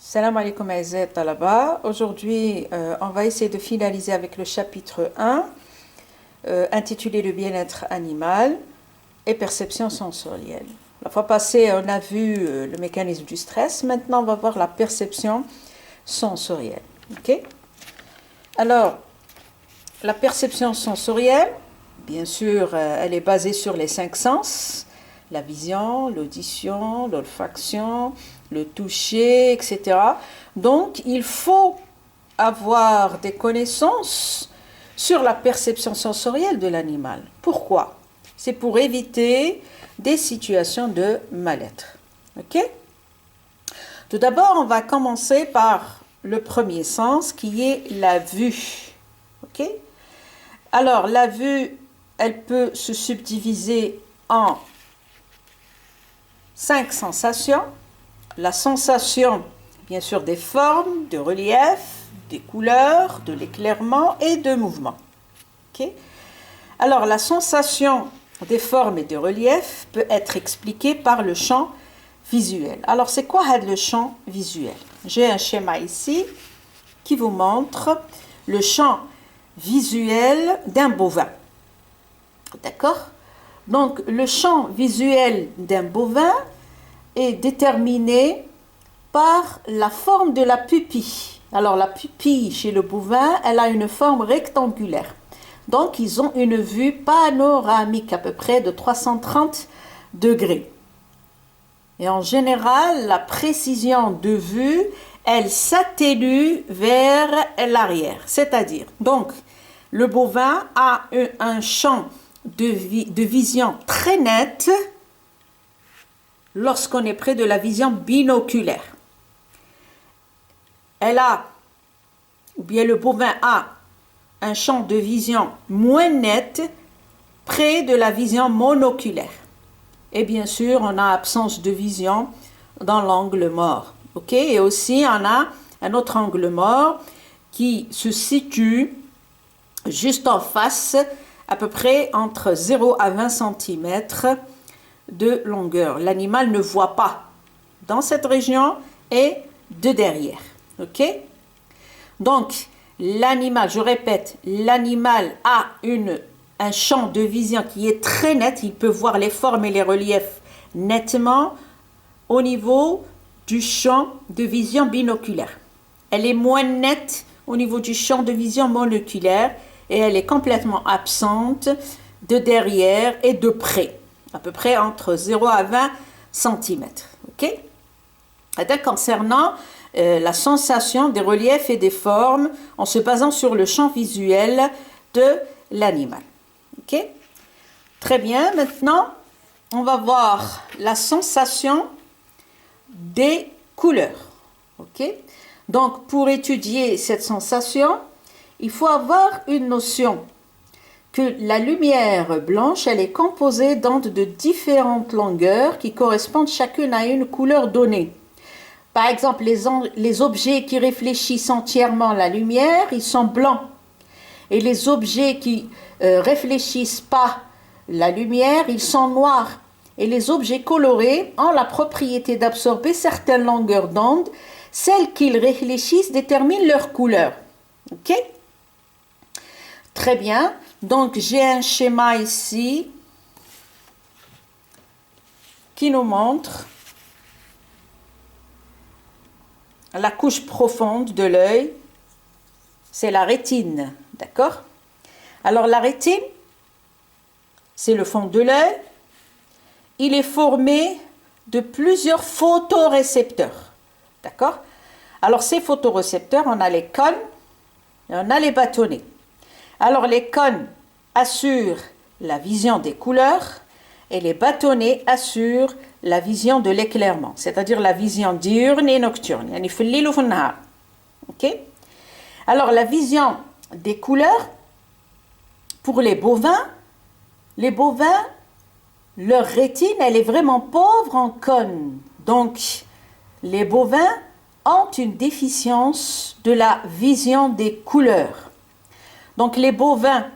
Salam alaikum aïzet talaba. Aujourd'hui, on va essayer de finaliser avec le chapitre 1, intitulé Le bien-être animal et perception sensorielle. La fois passée, on a vu le mécanisme du stress. Maintenant, on va voir la perception sensorielle. Ok? Alors, la perception sensorielle, bien sûr, elle est basée sur les 5 sens: la vision, l'audition, l'olfaction, le toucher, etc. Donc, il faut avoir des connaissances sur la perception sensorielle de l'animal. Pourquoi? C'est pour éviter des situations de mal-être. Ok? Tout d'abord, on va commencer par le premier sens qui est la vue. Ok? Alors, la vue, elle peut se subdiviser en 5 sensations. La sensation, bien sûr, des formes, de relief, des couleurs, de l'éclairement et de mouvement. Okay? Alors, la sensation des formes et de relief peut être expliquée par le champ visuel. Alors, c'est quoi le champ visuel? J'ai un schéma ici qui vous montre le champ visuel d'un bovin. D'accord? Donc, le champ visuel d'un bovin est déterminé par la forme de la pupille. Alors, la pupille chez le bovin, elle a une forme rectangulaire. Donc, ils ont une vue panoramique à peu près de 330 degrés. Et en général, la précision de vue, elle s'atténue vers l'arrière. C'est-à-dire, donc, le bovin a un champ de vision très net lorsqu'on est près de la vision binoculaire. Le bovin a un champ de vision moins net près de la vision monoculaire. Et bien sûr, on a absence de vision dans l'angle mort. Ok? Et aussi, on a un autre angle mort qui se situe juste en face, à peu près entre 0 à 20 cm de longueur. L'animal ne voit pas dans cette région et de derrière. Ok? Donc, l'animal, je répète, l'animal a un champ de vision qui est très net. Il peut voir les formes et les reliefs nettement au niveau du champ de vision binoculaire. Elle est moins nette au niveau du champ de vision monoculaire et elle est complètement absente de derrière et de près, à peu près entre 0 à 20 cm. Ok? Concernant la sensation des reliefs et des formes en se basant sur le champ visuel de l'animal. Ok? Très bien. Maintenant, on va voir la sensation des couleurs. Ok? Donc, pour étudier cette sensation, il faut avoir une notion que la lumière blanche, elle est composée d'ondes de différentes longueurs qui correspondent chacune à une couleur donnée. Par exemple, les objets qui réfléchissent entièrement la lumière, ils sont blancs. Et les objets qui réfléchissent pas la lumière, ils sont noirs. Et les objets colorés ont la propriété d'absorber certaines longueurs d'onde. Celles qu'ils réfléchissent déterminent leur couleur. Ok? Très bien. Donc, j'ai un schéma ici qui nous montre la couche profonde de l'œil. C'est la rétine. D'accord? Alors, la rétine, c'est le fond de l'œil. Il est formé de plusieurs photorécepteurs. D'accord? Alors, ces photorécepteurs, on a les cônes et on a les bâtonnets. Alors, les cônes assurent la vision des couleurs et les bâtonnets assurent la vision de l'éclairement, c'est-à-dire la vision diurne et nocturne. Ok? Alors, la vision des couleurs, pour les bovins, leur rétine, elle est vraiment pauvre en cônes. Donc, les bovins ont une déficience de la vision des couleurs. Donc, les bovins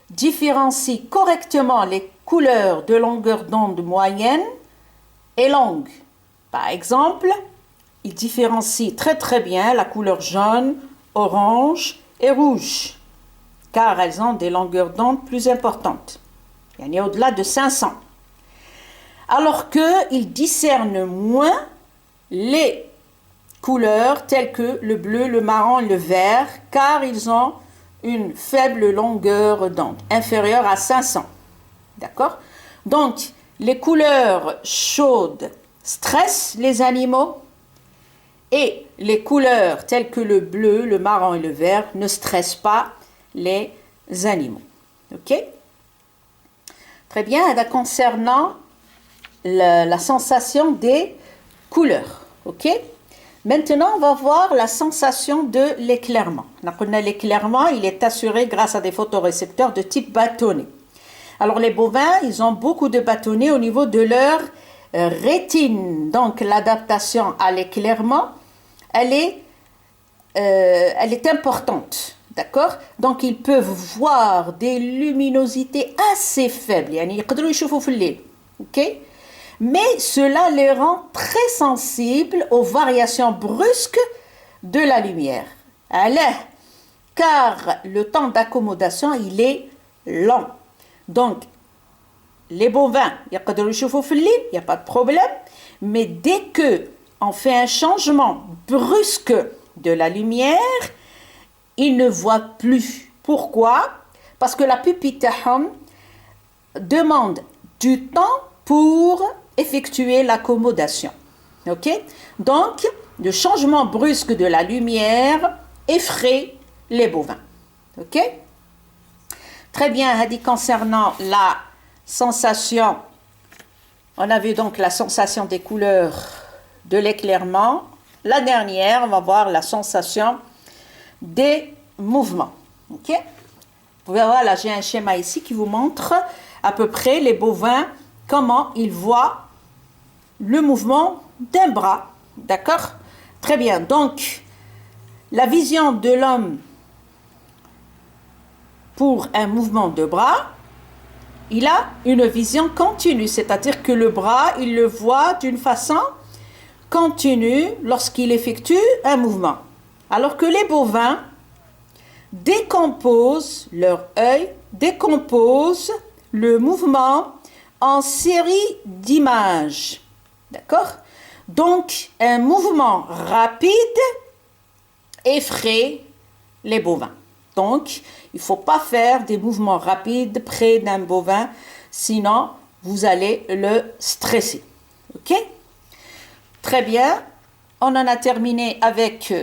différencient correctement les couleurs de longueur d'onde moyenne et longue. Par exemple, il différencie très très bien la couleur jaune, orange et rouge, car elles ont des longueurs d'onde plus importantes. Il y en a au-delà de 500. Alors qu'il discerne moins les couleurs telles que le bleu, le marron et le vert, car ils ont une faible longueur d'onde, inférieure à 500. D'accord? Donc, les couleurs chaudes stressent les animaux et les couleurs telles que le bleu, le marron et le vert ne stressent pas les animaux. Ok? Très bien. Concernant la sensation des couleurs. Ok? Maintenant, on va voir la sensation de l'éclairement. L'éclairement, il est assuré grâce à des photorécepteurs de type bâtonnet. Alors, les bovins, ils ont beaucoup de bâtonnets au niveau de leur rétine. Donc, l'adaptation à l'éclairement, elle est importante. D'accord? Donc, ils peuvent voir des luminosités assez faibles. Ok? Mais cela les rend très sensibles aux variations brusques de la lumière. Car le temps d'accommodation, il est lent. Donc, les bovins, il n'y a pas de problème, mais dès qu'on fait un changement brusque de la lumière, ils ne voient plus. Pourquoi? Parce que la pupille demande du temps pour effectuer l'accommodation. Ok? Donc, le changement brusque de la lumière effraie les bovins. Ok? Très bien, dit concernant la sensation, on a vu donc la sensation des couleurs de l'éclairement. La dernière, on va voir la sensation des mouvements. Ok? Vous pouvez voir, là j'ai un schéma ici qui vous montre à peu près les bovins, comment ils voient le mouvement d'un bras. D'accord? Très bien. Donc, la vision de l'homme pour un mouvement de bras, il a une vision continue, c'est-à-dire que le bras, il le voit d'une façon continue lorsqu'il effectue un mouvement. Alors que les bovins décomposent, leur œil décompose le mouvement en série d'images. D'accord? Donc, un mouvement rapide effraie les bovins. Donc, il ne faut pas faire des mouvements rapides près d'un bovin, sinon vous allez le stresser. Ok? Très bien. On en a terminé avec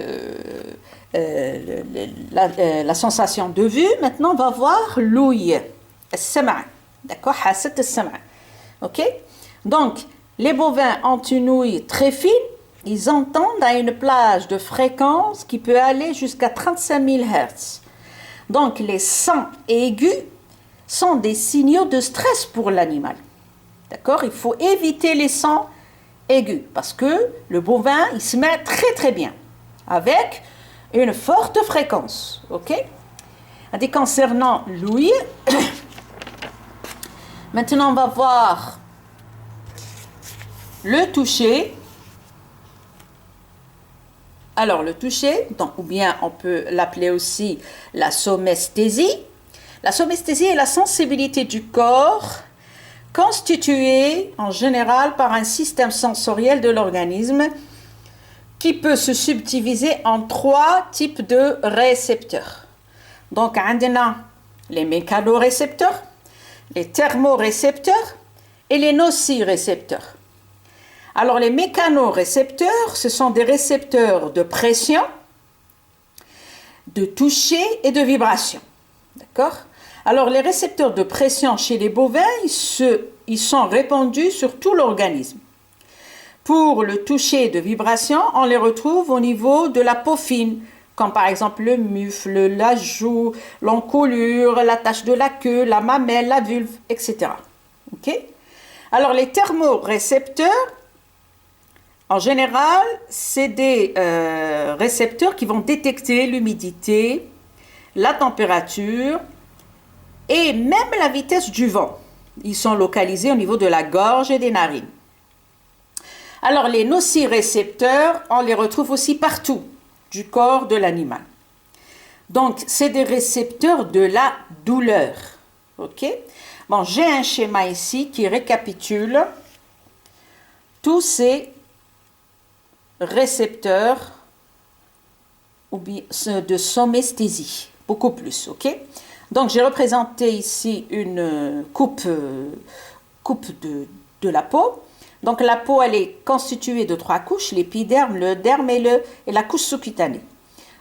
la sensation de vue. Maintenant, on va voir l'ouïe. D'accord? Ok? Donc, les bovins ont une ouïe très fine. Ils entendent à une plage de fréquence qui peut aller jusqu'à 35 000 Hz. Donc, les sons aigus sont des signaux de stress pour l'animal. D'accord? Il faut éviter les sons aigus parce que le bovin, il se met très très bien avec une forte fréquence. Ok? Et concernant l'ouïe, maintenant on va voir le toucher. Alors le toucher, donc, ou bien on peut l'appeler aussi la somesthésie. La somesthésie est la sensibilité du corps constituée en général par un système sensoriel de l'organisme qui peut se subdiviser en 3 types de récepteurs. Donc, on a les mécanorécepteurs, les thermorécepteurs et les nocirécepteurs. Alors, les mécanorécepteurs, ce sont des récepteurs de pression, de toucher et de vibration. D'accord? Alors, les récepteurs de pression chez les bovins, ils sont répandus sur tout l'organisme. Pour le toucher de vibration, on les retrouve au niveau de la peau fine, comme par exemple le mufle, la joue, l'encolure, la tache de la queue, la mamelle, la vulve, etc. Ok? Alors, les thermorécepteurs, en général, c'est des récepteurs qui vont détecter l'humidité, la température et même la vitesse du vent. Ils sont localisés au niveau de la gorge et des narines. Alors, les nocicepteurs, on les retrouve aussi partout du corps de l'animal. Donc, c'est des récepteurs de la douleur. OK? Bon, j'ai un schéma ici qui récapitule tous ces récepteurs de somesthésie. Beaucoup plus, OK? Donc, j'ai représenté ici une coupe de la peau. Donc, la peau, elle est constituée de 3 couches, l'épiderme, le derme et la couche sous-cutanée.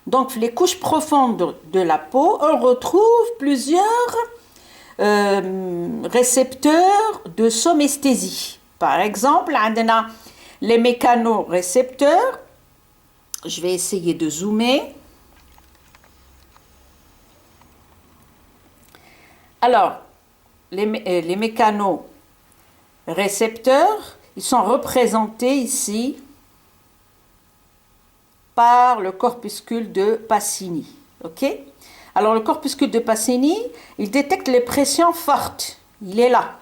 Donc, les couches profondes de la peau, on retrouve plusieurs récepteurs de somesthésie. Par exemple, on a les mécanorécepteurs. Je vais essayer de zoomer. Alors, les mécanorécepteurs, ils sont représentés ici par le corpuscule de Pacini. OK? Alors, le corpuscule de Pacini, il détecte les pressions fortes. Il est là.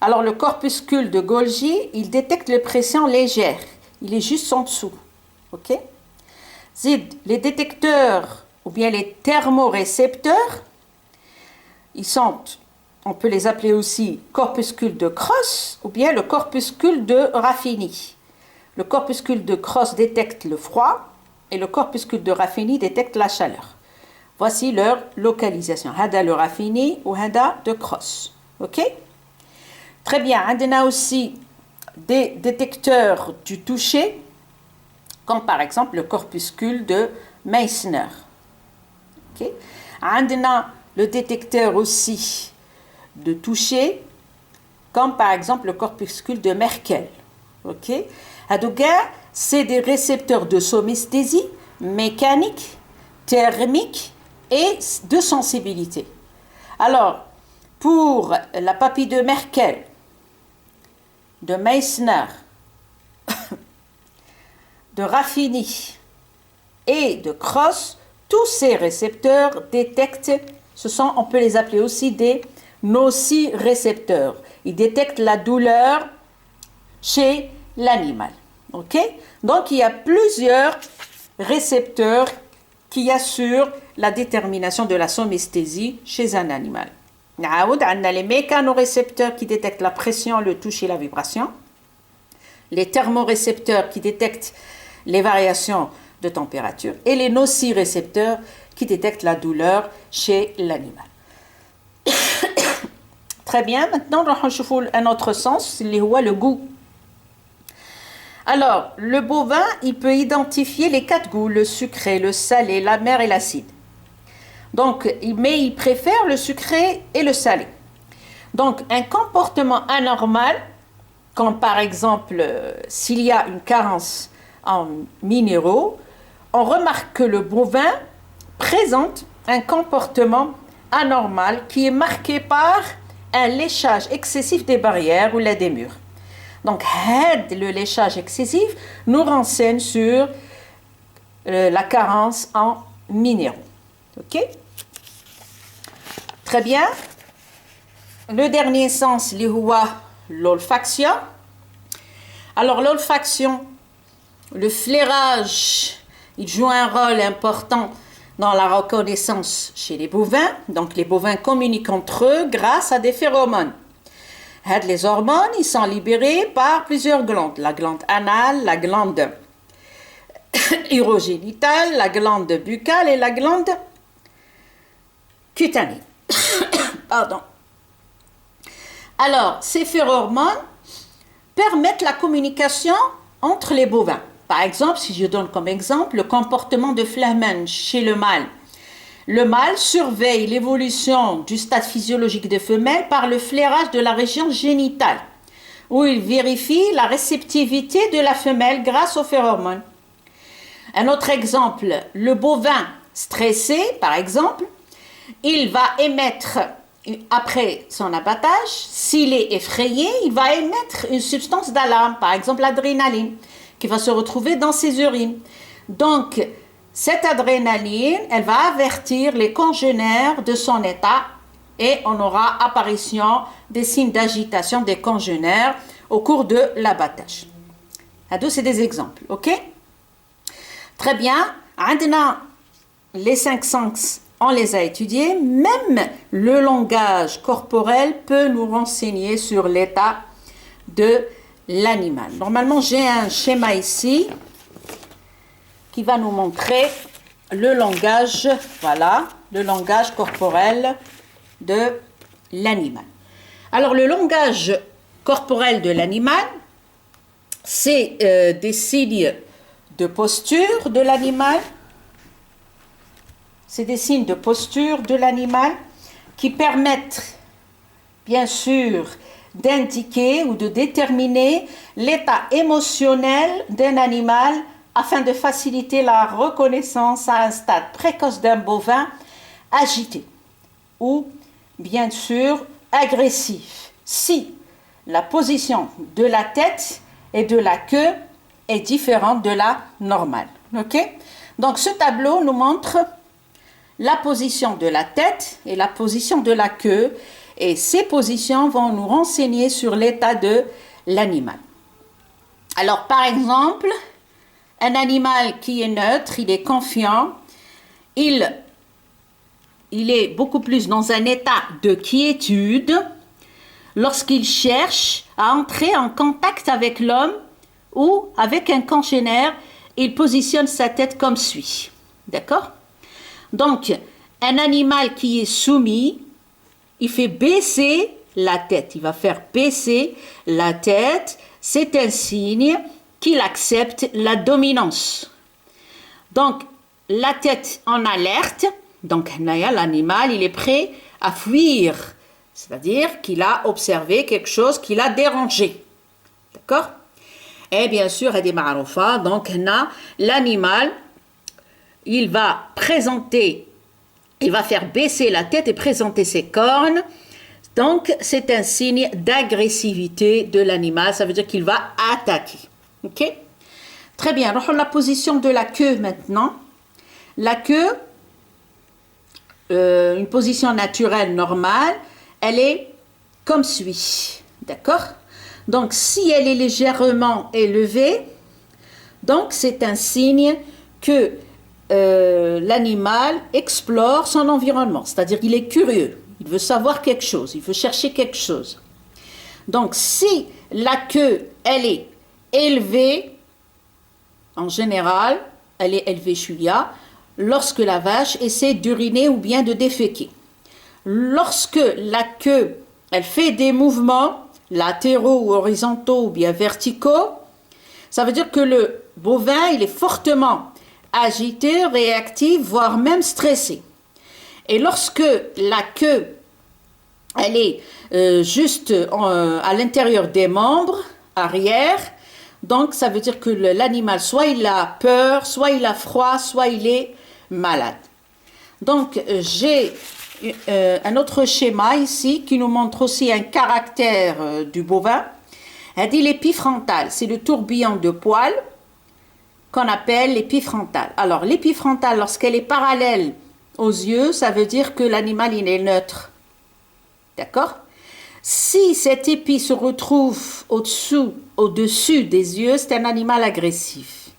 Alors, le corpuscule de Golgi, il détecte les pressions légères. Il est juste en dessous. OK? Les détecteurs, ou bien les thermorécepteurs, on peut les appeler aussi corpuscule de Cross, ou bien le corpuscule de Raffini. Le corpuscule de Cross détecte le froid, et le corpuscule de Raffini détecte la chaleur. Voici leur localisation. Hada le Raffini ou Hada de Cross. OK? Très bien. On a aussi des détecteurs du toucher, comme par exemple le corpuscule de Meissner. OK? On a le détecteur aussi de toucher, comme par exemple le corpuscule de Merkel. OK? C'est des récepteurs de somesthésie mécanique, thermique et de sensibilité. Alors, pour la papille de Merkel, de Meissner, de Raffini et de Cross, tous ces récepteurs détectent, on peut les appeler aussi des nocicepteurs. Ils détectent la douleur chez l'animal. OK? Donc, il y a plusieurs récepteurs qui assurent la détermination de la somesthésie chez un animal. On a les mécanorécepteurs qui détectent la pression, le toucher et la vibration. Les thermorécepteurs qui détectent les variations de température. Et les nocicepteurs qui détectent la douleur chez l'animal. Très bien, maintenant on va voir un autre sens, le goût. Alors, le bovin, il peut identifier les 4 goûts, le sucré, le salé, l'amer et l'acide. Donc, mais il préfère le sucré et le salé. Donc, un comportement anormal, comme par exemple, s'il y a une carence en minéraux, on remarque que le bovin présente un comportement anormal qui est marqué par un léchage excessif des barrières ou des murs. Donc, le léchage excessif nous renseigne sur la carence en minéraux. OK? Très bien. Le dernier sens, l'olfaction. Alors, l'olfaction, le flairage, il joue un rôle important dans la reconnaissance chez les bovins. Donc, les bovins communiquent entre eux grâce à des phéromones. Les hormones, ils sont libérés par plusieurs glandes. La glande anale, la glande urogénitale, la glande buccale et la glande cutanée. Pardon. Alors, ces phéromones permettent la communication entre les bovins. Par exemple, si je donne comme exemple le comportement de Flehman chez le mâle. Le mâle surveille l'évolution du stade physiologique des femelles par le flairage de la région génitale, où il vérifie la réceptivité de la femelle grâce aux phéromones. Un autre exemple, le bovin stressé, par exemple, il va émettre, après son abattage, s'il est effrayé, il va émettre une substance d'alarme, par exemple l'adrénaline, qui va se retrouver dans ses urines. Donc, cette adrénaline, elle va avertir les congénères de son état et on aura apparition des signes d'agitation des congénères au cours de l'abattage. هادو c'est des exemples, ok? Très bien. عندنا les 5 sens, on les a étudiés. Même le langage corporel peut nous renseigner sur l'état de l'animal. Normalement, j'ai un schéma ici qui va nous montrer le langage, voilà, le langage corporel de l'animal. Alors, le langage corporel de l'animal, c'est des signes de posture de l'animal. C'est des signes de posture de l'animal qui permettent, bien sûr, d'indiquer ou de déterminer l'état émotionnel d'un animal afin de faciliter la reconnaissance à un stade précoce d'un bovin agité ou, bien sûr, agressif. Si la position de la tête et de la queue est différente de la normale. Okay? Donc, ce tableau nous montre la position de la tête et la position de la queue. Et ces positions vont nous renseigner sur l'état de l'animal. Alors, par exemple, un animal qui est neutre, il est confiant, il est beaucoup plus dans un état de quiétude lorsqu'il cherche à entrer en contact avec l'homme ou avec un congénère, il positionne sa tête comme suit. D'accord? Donc, un animal qui est soumis, il fait baisser la tête. Il va faire baisser la tête. C'est un signe qu'il accepte la dominance. Donc, la tête en alerte. Donc, l'animal, il est prêt à fuir. C'est-à-dire qu'il a observé quelque chose qui l'a dérangé. D'accord? Et bien sûr, il y a des maroufas. Donc, l'animal, il va faire baisser la tête et présenter ses cornes. Donc, c'est un signe d'agressivité de l'animal. Ça veut dire qu'il va attaquer. Ok? Très bien. Alors, la position de la queue maintenant. La queue, une position naturelle normale, elle est comme suit. D'accord? Donc, si elle est légèrement élevée, donc c'est un signe que l'animal explore son environnement, c'est-à-dire qu'il est curieux, il veut savoir quelque chose, il veut chercher quelque chose. Donc, si la queue, elle est élevée, en général, elle est élevée chulia, lorsque la vache essaie d'uriner ou bien de déféquer. Lorsque la queue, elle fait des mouvements latéraux ou horizontaux ou bien verticaux, ça veut dire que le bovin, il est fortement agité, réactif, voire même stressé. Et lorsque la queue, elle est juste à l'intérieur des membres arrière, donc ça veut dire que l'animal, soit il a peur, soit il a froid, soit il est malade. Donc j'ai un autre schéma ici qui nous montre aussi un caractère du bovin. Elle dit l'épifrontal, c'est le tourbillon de poils qu'on appelle l'épifrontal. Alors l'épifrontal, lorsqu'elle est parallèle aux yeux, ça veut dire que l'animal il est neutre. D'accord? Si cette épi se retrouve au-dessus des yeux, c'est un animal agressif.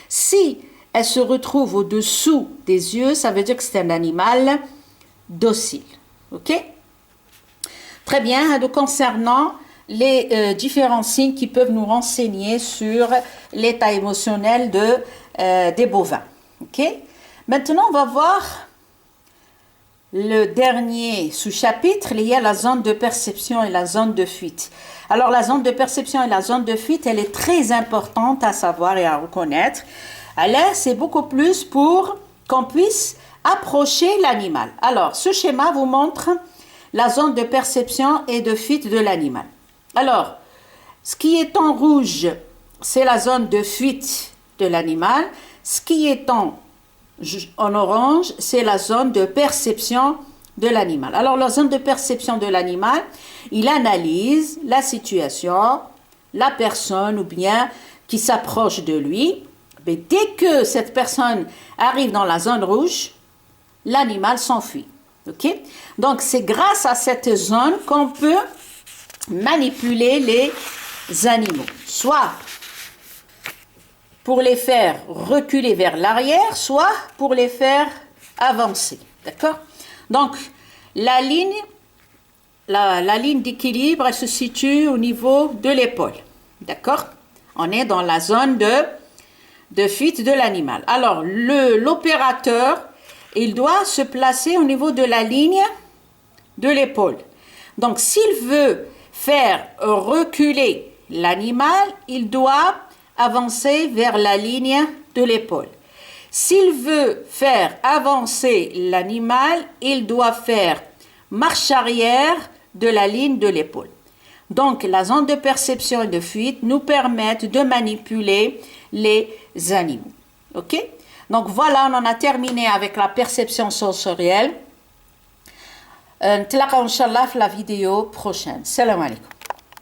Si elle se retrouve au-dessous des yeux, ça veut dire que c'est un animal docile. Ok? Très bien. Donc, concernant les différents signes qui peuvent nous renseigner sur l'état émotionnel des bovins. Ok? Maintenant, on va voir le dernier sous-chapitre lié à la zone de perception et la zone de fuite. Alors, la zone de perception et la zone de fuite, elle est très importante à savoir et à reconnaître. Alors, c'est beaucoup plus pour qu'on puisse approcher l'animal. Alors, ce schéma vous montre la zone de perception et de fuite de l'animal. Alors, ce qui est en rouge, c'est la zone de fuite de l'animal. Ce qui est en orange, c'est la zone de perception de l'animal. Alors, la zone de perception de l'animal, il analyse la situation, la personne ou bien qui s'approche de lui. Mais dès que cette personne arrive dans la zone rouge, l'animal s'enfuit. Okay? Donc, c'est grâce à cette zone qu'on peut manipuler les animaux. Soit pour les faire reculer vers l'arrière, soit pour les faire avancer. D'accord? Donc, la ligne d'équilibre, elle se situe au niveau de l'épaule. D'accord? On est dans la zone de fuite de l'animal. Alors, l'opérateur, il doit se placer au niveau de la ligne de l'épaule. Donc, s'il veut faire reculer l'animal, il doit avancer vers la ligne de l'épaule. S'il veut faire avancer l'animal, il doit faire marche arrière de la ligne de l'épaule. Donc, la zone de perception et de fuite nous permettent de manipuler les animaux. Ok? Donc, voilà, on en a terminé avec la perception sensorielle. نتلاقاو إن شاء الله في la vidéo prochaine. Salam alaikum.